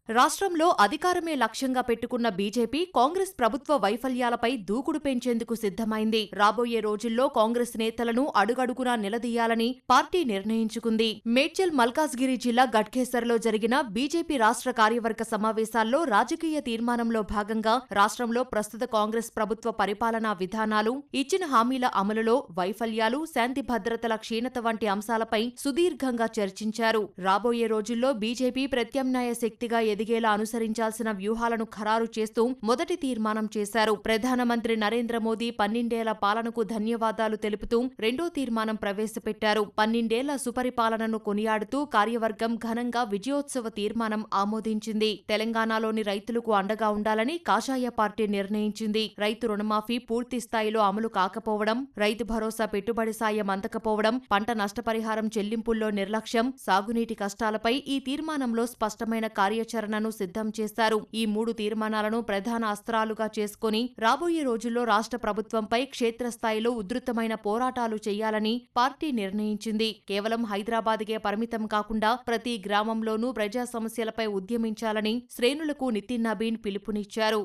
రాష్ట్రంలో అధికారమే లక్ష్యంగా పెట్టుకున్న బీజేపీ కాంగ్రెస్ ప్రభుత్వ వైఫల్యాలపై దూకుడు పెంచేందుకు సిద్ధమైంది. రాబోయే రోజుల్లో కాంగ్రెస్ నేతలను అడుగడుగునా నిలదీయాలని పార్టీ నిర్ణయించుకుంది. మేడ్చల్ మల్కాజ్గిరి జిల్లా గట్కేసర్లో జరిగిన బీజేపీ రాష్ట్ర కార్యవర్గ సమావేశాల్లో రాజకీయ తీర్మానంలో భాగంగా రాష్ట్రంలో ప్రస్తుత కాంగ్రెస్ ప్రభుత్వ పరిపాలనా విధానాలు, ఇచ్చిన హామీల అమలులో వైఫల్యాలు, శాంతి భద్రతల క్షీణత వంటి అంశాలపై సుదీర్ఘంగా చర్చించారు. రాబోయే రోజుల్లో బీజేపీ ప్రత్యామ్నాయ శక్తిగా ఎదిగేలా అనుసరించాల్సిన వ్యూహాలను ఖరారు చేస్తూ మొదటి తీర్మానం చేశారు. ప్రధానమంత్రి నరేంద్ర మోదీ 12 ఏళ్ల పాలనకు ధన్యవాదాలు తెలుపుతూ రెండో తీర్మానం ప్రవేశపెట్టారు. 12 ఏళ్ల సుపరిపాలనను కొనియాడుతూ కార్యవర్గం ఘనంగా విజయోత్సవ తీర్మానం ఆమోదించింది. తెలంగాణలోని రైతులకు అండగా ఉండాలని కాషాయ పార్టీ నిర్ణయించింది. రైతు రుణమాఫీ పూర్తి స్థాయిలో అమలు కాకపోవడం, రైతు భరోసా పెట్టుబడి సాయం అందకపోవడం, పంట నష్టపరిహారం చెల్లింపుల్లో నిర్లక్ష్యం, సాగునీటి కష్టాలపై ఈ తీర్మానంలో స్పష్టమైన కార్యాచరణను సిద్ధం చేశారు. ఈ 3 తీర్మానాలను ప్రధాన అస్త్రాలుగా చేసుకుని రాబోయే రోజుల్లో రాష్ట్ర ప్రభుత్వంపై క్షేత్రస్థాయిలో ఉధృతమైన పోరాటాలు చేయాలని పార్టీ నిర్ణయించింది. కేవలం హైదరాబాద్కే పరిమితం కాకుండా ప్రతి గ్రామంలోనూ ప్రజా సమస్యలపై ఉద్యమించాలని శ్రేణులకు నితిన్ నబీన్ పిలుపునిచ్చారు.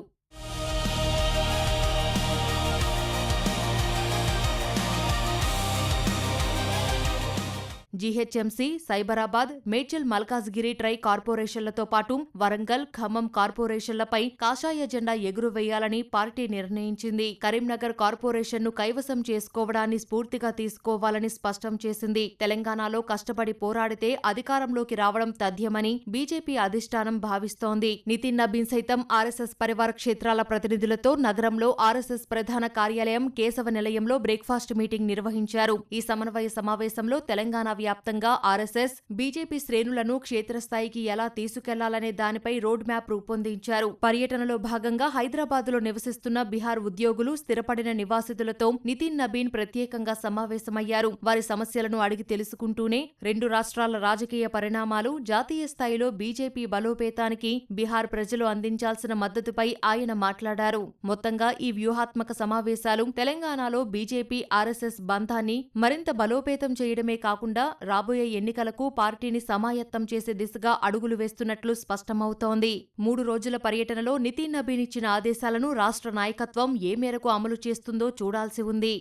జీహెచ్ఎంసీ, సైబరాబాద్, మేడ్చల్ మల్కాజ్గిరి ట్రై కార్పొరేషన్లతో పాటు వరంగల్, ఖమ్మం కార్పొరేషన్లపై కాషాయ జెండా ఎగురువేయాలని పార్టీ నిర్ణయించింది. కరీంనగర్ కార్పొరేషన్ను కైవసం చేసుకోవడాన్ని స్ఫూర్తిగా తీసుకోవాలని స్పష్టం చేసింది. తెలంగాణలో కష్టపడి పోరాడితే అధికారంలోకి రావడం తథ్యమని బీజేపీ అధిష్టానం భావిస్తోంది. నితిన్ నబీన్ సైతం ఆర్ఎస్ఎస్ పరివార క్షేత్రాల ప్రతినిధులతో నగరంలో ఆర్ఎస్ఎస్ ప్రధాన కార్యాలయం కేశవ నిలయంలో బ్రేక్ఫాస్ట్ మీటింగ్ నిర్వహించారు. ఈ సమన్వయ సమావేశంలో తెలంగాణ వ్యాప్తంగా ఆర్ఎస్ఎస్, బీజేపీ శ్రేణులను క్షేత్రస్థాయికి ఎలా తీసుకెళ్లాలనే దానిపై రోడ్ మ్యాప్ రూపొందించారు. పర్యటనలో భాగంగా హైదరాబాద్లో నివసిస్తున్న బీహార్ ఉద్యోగులు, స్థిరపడిన నివాసితులతో నితిన్ నబీన్ ప్రత్యేకంగా సమావేశమయ్యారు. వారి సమస్యలను అడిగి తెలుసుకుంటూనే 2 రాష్ట్రాల రాజకీయ పరిణామాలు, జాతీయ స్థాయిలో బీజేపీ బలోపేతానికి బీహార్ ప్రజలు అందించాల్సిన మద్దతుపై ఆయన మాట్లాడారు. మొత్తంగా ఈ వ్యూహాత్మక సమావేశాలు తెలంగాణలో బీజేపీ ఆర్ఎస్ఎస్ బంధాన్ని మరింత బలోపేతం చేయడమే కాకుండా రాబోయే ఎన్నికలకు పార్టీని సమాయత్తం చేసే దిశగా అడుగులు వేస్తున్నట్లు స్పష్టమవుతోంది. 3 రోజుల పర్యటనలో నితిన్ నబీన్ ఇచ్చిన ఆదేశాలను రాష్ట్ర నాయకత్వం ఏ మేరకు అమలు చేస్తుందో చూడాల్సి ఉంది.